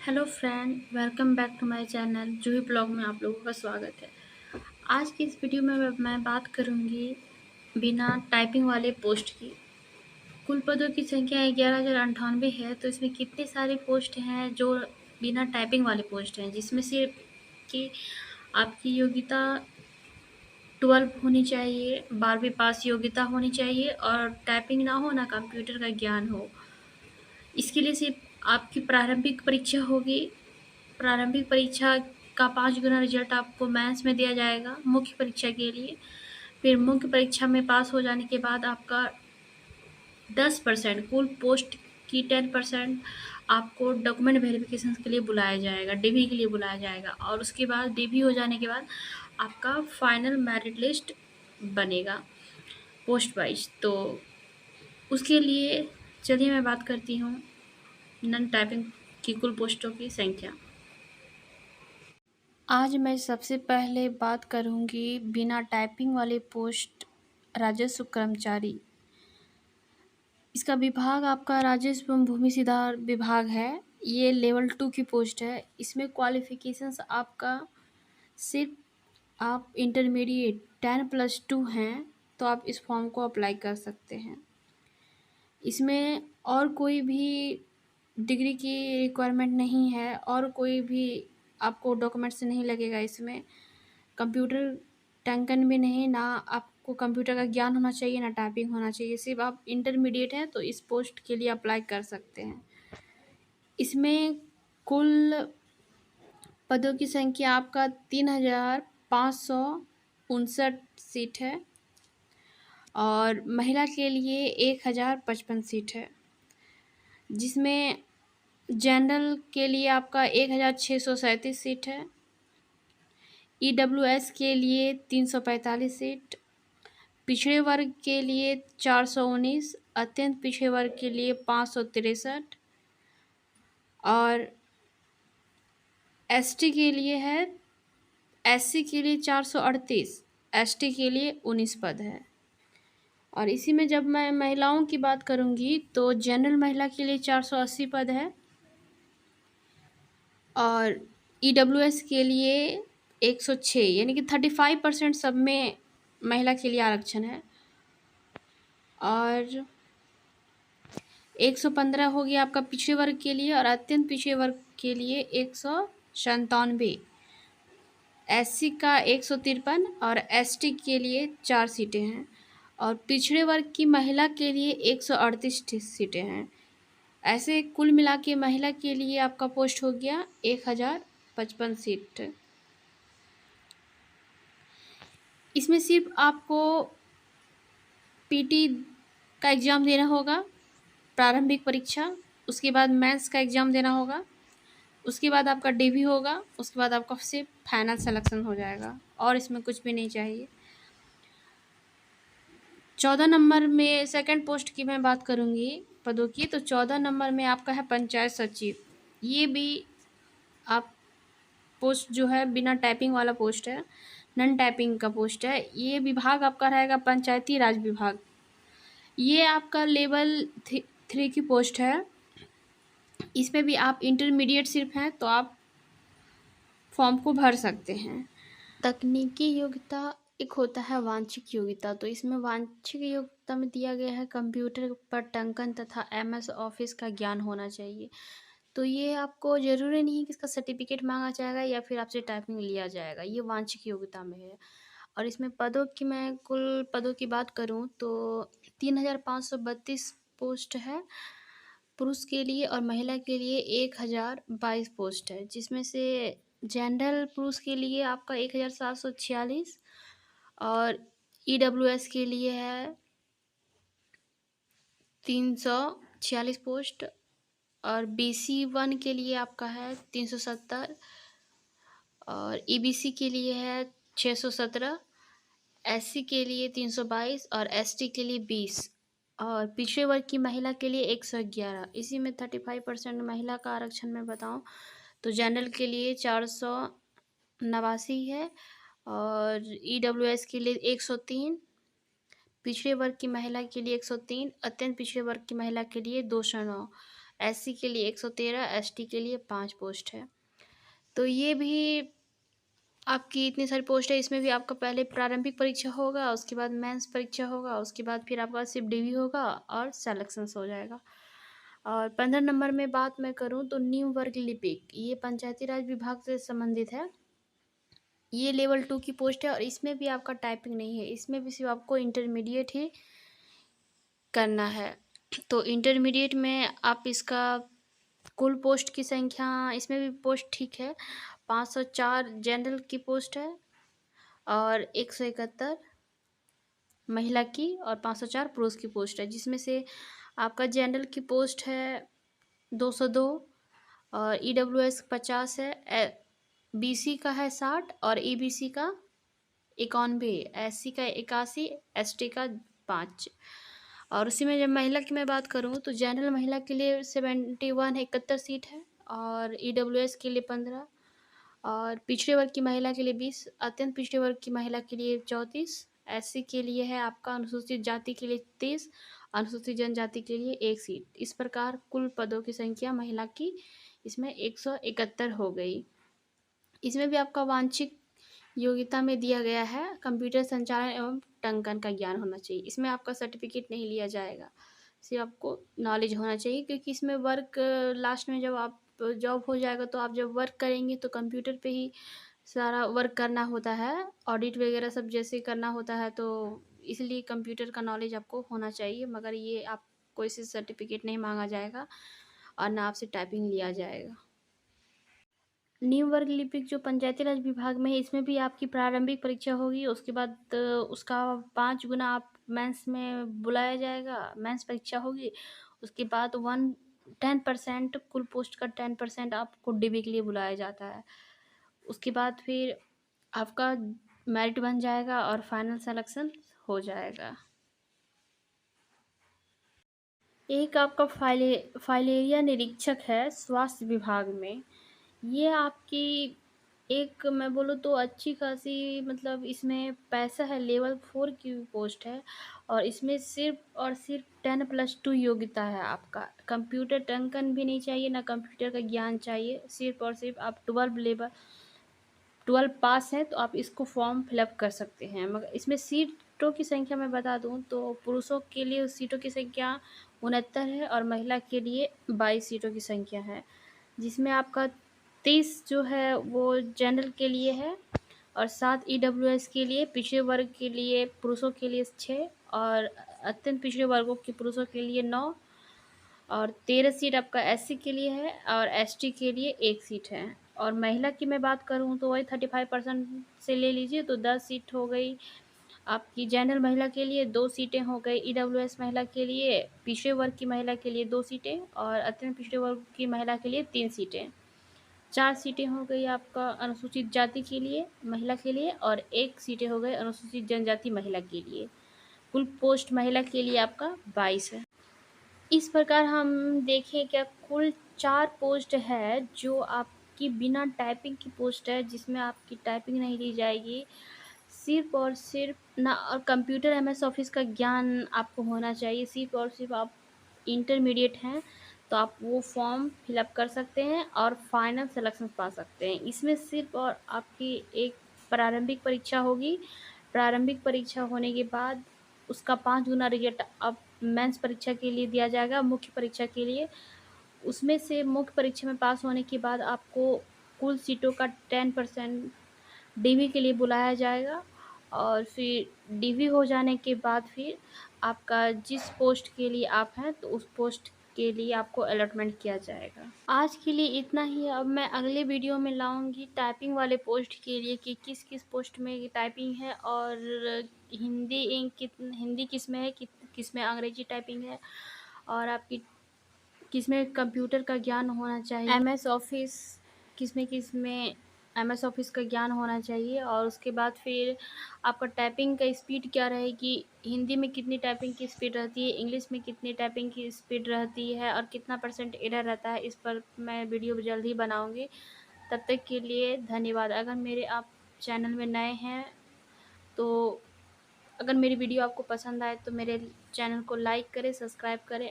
Hello friend, welcome back to my channel Juhi blog में आप लोगों का स्वागत है। आज की इस वीडियो में मैं बात करूंगी बिना टाइपिंग वाले पोस्ट की। कुल पदों की संख्या 11,098 है, तो इसमें कितने सारे पोस्ट हैं जो बिना टाइपिंग वाले पोस्ट हैं, जिसमें से कि आपकी योग्यता 12 होनी चाहिए, 12वीं पास योग्यता होनी चाहिए और टाइपिंग ना हो ना कंप्यूटर का ज्ञान हो। इसके लिए सिर्फ आपकी प्रारंभिक परीक्षा होगी। प्रारंभिक परीक्षा का 5 गुना रिजल्ट आपको मेंस में दिया जाएगा मुख्य परीक्षा के लिए। फिर मुख्य परीक्षा में पास हो जाने के बाद आपका 10% कुल पोस्ट की 10% आपको डॉक्यूमेंट वेरिफिकेशन के लिए बुलाया जाएगा, डीवी के लिए बुलाया जाएगा। और उसके बाद डीवी हो जाने के बाद आपका फाइनल मेरिट लिस्ट बनेगा पोस्ट वाइज। तो उसके लिए चलिए मैं बात करती हूँ नॉन टाइपिंग की कुल पोस्टों की संख्या। आज मैं सबसे पहले बात करूंगी बिना टाइपिंग वाले पोस्ट राजस्व कर्मचारी। इसका विभाग आपका राजस्व एवं भूमि सुधार विभाग है। ये लेवल 2 की पोस्ट है। इसमें क्वालिफिकेशंस आपका सिर्फ आप इंटरमीडिएट 10+2 हैं तो आप इस फॉर्म को अप्लाई कर सकते हैं। इसमें और कोई भी डिग्री की रिक्वायरमेंट नहीं है और कोई भी आपको डॉक्यूमेंट्स नहीं लगेगा। इसमें कंप्यूटर टंकन भी नहीं, ना आपको कंप्यूटर का ज्ञान होना चाहिए ना टाइपिंग होना चाहिए। सिर्फ आप इंटरमीडिएट हैं तो इस पोस्ट के लिए अप्लाई कर सकते हैं। इसमें कुल पदों की संख्या आपका 3,559 सीट है और महिला के लिए 1,055 सीट है, जिसमें जनरल के लिए आपका 1,637 सीट है, ईडब्ल्यूएस के लिए 345 सीट, पिछड़े वर्ग के लिए 419, अत्यंत पिछड़े वर्ग के लिए 563 और एसटी के लिए है, एससी के लिए 438, एसटी के लिए 19 पद है। और इसी में जब मैं महिलाओं की बात करूंगी तो जनरल महिला के लिए 480 पद है और ईडब्ल्यूएस के लिए 106, यानी कि 35% सब में महिला के लिए आरक्षण है। और 115 हो गया आपका पिछड़े वर्ग के लिए और अत्यंत पिछड़े वर्ग के लिए 197, एससी का 153 और एसटी के लिए 4 सीटें हैं और पिछड़े वर्ग की महिला के लिए 138 सीटें हैं। ऐसे कुल मिला के महिला के लिए आपका पोस्ट हो गया 1,055 सीट। इसमें सिर्फ आपको पीटी का एग्ज़ाम देना होगा, प्रारंभिक परीक्षा, उसके बाद मेंस का एग्ज़ाम देना होगा, उसके बाद आपका डीवी होगा, उसके बाद आपका सिर्फ फाइनल सिलेक्शन हो जाएगा और इसमें कुछ भी नहीं चाहिए। 14 नंबर में सेकंड पोस्ट की मैं बात करूंगी पदों की, तो 14 नंबर में आपका है पंचायत सचिव। ये भी आप पोस्ट जो है बिना टाइपिंग वाला पोस्ट है, नॉन टाइपिंग का पोस्ट है। ये विभाग आपका रहेगा पंचायती राज विभाग। ये आपका लेवल 3 की पोस्ट है। इसमें भी आप इंटरमीडिएट सिर्फ हैं तो आप फॉर्म को भर सकते हैं। तकनीकी योग्यता एक होता है वांछिक योग्यता, तो इसमें वांछिक योग्यता में दिया गया है कंप्यूटर पर टंकन तथा एमएस ऑफिस का ज्ञान होना चाहिए। तो ये आपको ज़रूरी नहीं है कि इसका सर्टिफिकेट मांगा जाएगा या फिर आपसे टाइपिंग लिया जाएगा, ये वांछिक योग्यता में है। और इसमें पदों की मैं कुल पदों की बात करूँ तो 3,532 पोस्ट है पुरुष के लिए और महिला के लिए 1,022 पोस्ट है, जिसमें से जनरल पुरुष के लिए आपका 1,746 और ईडब्ल्यूएस के लिए है 346 पोस्ट और BC1 के लिए आपका है 370 और ईबीसी के लिए है 617, एससी के लिए 322 और एसटी के लिए 20 और पिछड़े वर्ग की महिला के लिए 111। इसी में 35% महिला का आरक्षण मैं बताऊं तो जनरल के लिए 489 है और ईडब्ल्यूएस के लिए 103, पिछड़े वर्ग की महिला के लिए 103, अत्यंत पिछड़े वर्ग की महिला के लिए 209, SC के लिए 113, ST के लिए 5 पोस्ट है। तो ये भी आपकी इतनी सारी पोस्ट है, इसमें भी आपका पहले प्रारंभिक परीक्षा होगा, उसके बाद मेंस परीक्षा होगा, उसके बाद फिर आपका सिर्फ DV होगा और सेलेक्शंस हो जाएगा। और 15 नंबर में बात मैं करूं तो न्यू वर्ग लिपिक, ये पंचायती राज विभाग से संबंधित है। ये लेवल 2 की पोस्ट है और इसमें भी आपका टाइपिंग नहीं है, इसमें भी सिर्फ आपको इंटरमीडिएट ही करना है। तो इंटरमीडिएट में आप इसका कुल पोस्ट की संख्या, इसमें भी पोस्ट ठीक है, 504 जनरल की पोस्ट है और 171 महिला की और 504 पुरुष की पोस्ट है, जिसमें से आपका जनरल की पोस्ट है 202 और EWS 50 है, BC का है 60 और EBC का 91, SC का 81, ST का 5। और उसी में जब महिला की मैं बात करूँ तो जनरल महिला के लिए 71 71 सीट है और EWS के लिए 15 और पिछड़े वर्ग की महिला के लिए 20, अत्यंत पिछड़े वर्ग की महिला के लिए 34, SC के लिए है आपका, अनुसूचित जाति के लिए 30, अनुसूचित जनजाति के लिए 1 सीट। इस प्रकार कुल पदों की संख्या महिला की इसमें 171 हो गई। इसमें भी आपका वांछित योग्यता में दिया गया है कंप्यूटर संचालन एवं टंकन का ज्ञान होना चाहिए। इसमें आपका सर्टिफिकेट नहीं लिया जाएगा, सिर्फ आपको नॉलेज होना चाहिए, क्योंकि इसमें वर्क लास्ट में जब आप जॉब हो जाएगा तो आप जब वर्क करेंगे तो कंप्यूटर पे ही सारा वर्क करना होता है, ऑडिट वगैरह सब जैसे करना होता है, तो इसलिए कंप्यूटर का नॉलेज आपको होना चाहिए। मगर ये आपको इससे सर्टिफिकेट नहीं मांगा जाएगा और ना आपसे टाइपिंग लिया जाएगा। न्यू वर्ग लिपिक जो पंचायती राज विभाग में है, इसमें भी आपकी प्रारंभिक परीक्षा होगी, उसके बाद उसका 5 गुना आप मेंस में बुलाया जाएगा, मेंस परीक्षा होगी। उसके बाद 10% कुल पोस्ट का 10% आपको DB के लिए बुलाया जाता है। उसके बाद फिर आपका मेरिट बन जाएगा और फाइनल सिलेक्शन हो जाएगा। एक आपका फाइलेरिया निरीक्षक है स्वास्थ्य विभाग में, ये आपकी एक मैं बोलूँ तो अच्छी खासी, मतलब इसमें पैसा है, लेवल 4 की पोस्ट है और इसमें सिर्फ और सिर्फ 10+2 योग्यता है आपका। कंप्यूटर टंकन भी नहीं चाहिए, ना कंप्यूटर का ज्ञान चाहिए, सिर्फ और सिर्फ आप 12 पास है तो आप इसको फॉर्म फिलअप कर सकते हैं। मगर इसमें सीटों की संख्या मैं बता दूं तो पुरुषों के लिए सीटों की संख्या 69 है और महिला के लिए 22 सीटों की संख्या है, जिसमें आपका 30 जो है वो जनरल के लिए है और 7 EWS के लिए, पिछड़े वर्ग के लिए पुरुषों के लिए 6 और अत्यंत पिछड़े वर्गों के पुरुषों के लिए 9 और 13 सीट आपका SC के लिए है और ST के लिए 1 सीट है। और महिला की मैं बात करूं तो वही 35% से ले लीजिए तो 10 सीट हो गई आपकी। जनरल महिला के लिए 2 सीटें हो गई, EWS महिला के लिए, पिछड़े वर्ग की महिला के लिए 2 सीटें और अत्यंत पिछड़े वर्ग की महिला के लिए 3 सीटें। 4 सीटें हो गई आपका अनुसूचित जाति के लिए महिला के लिए और 1 सीटें हो गई अनुसूचित जनजाति महिला के लिए। कुल पोस्ट महिला के लिए आपका 22 है। इस प्रकार हम देखें क्या कुल 4 पोस्ट है जो आपकी बिना टाइपिंग की पोस्ट है, जिसमें आपकी टाइपिंग नहीं ली जाएगी, सिर्फ और सिर्फ ना, और कंप्यूटर MS ऑफिस का ज्ञान आपको होना चाहिए। सिर्फ और सिर्फ आप इंटरमीडिएट हैं तो आप वो फॉर्म फिलअप कर सकते हैं और फाइनल सिलेक्शन पा सकते हैं। इसमें सिर्फ और आपकी एक प्रारंभिक परीक्षा होगी, प्रारंभिक परीक्षा होने के बाद उसका 5 गुना रिजल्ट अब मेंस परीक्षा के लिए दिया जाएगा, मुख्य परीक्षा के लिए। उसमें से मुख्य परीक्षा में पास होने के बाद आपको कुल सीटों का 10% DV के लिए बुलाया जाएगा और फिर DV हो जाने के बाद फिर आपका जिस पोस्ट के लिए आप हैं तो उस पोस्ट के लिए आपको अलॉटमेंट किया जाएगा। आज के लिए इतना ही। अब मैं अगले वीडियो में लाऊंगी टाइपिंग वाले पोस्ट के लिए कि किस किस पोस्ट में टाइपिंग है और हिंदी किस में है, किस में अंग्रेजी टाइपिंग है और आपकी किस में कंप्यूटर का ज्ञान होना चाहिए, किस में MS ऑफिस का ज्ञान होना चाहिए। और उसके बाद फिर आपका टाइपिंग का स्पीड क्या रहेगी, हिंदी में कितनी टाइपिंग की स्पीड रहती है, इंग्लिश में कितनी टाइपिंग की स्पीड रहती है और कितना % एरर रहता है, इस पर मैं वीडियो जल्द ही बनाऊंगी। तब तक के लिए धन्यवाद। अगर मेरे आप चैनल में नए हैं तो अगर मेरी वीडियो आपको पसंद आए तो मेरे चैनल को लाइक करें, सब्सक्राइब करें।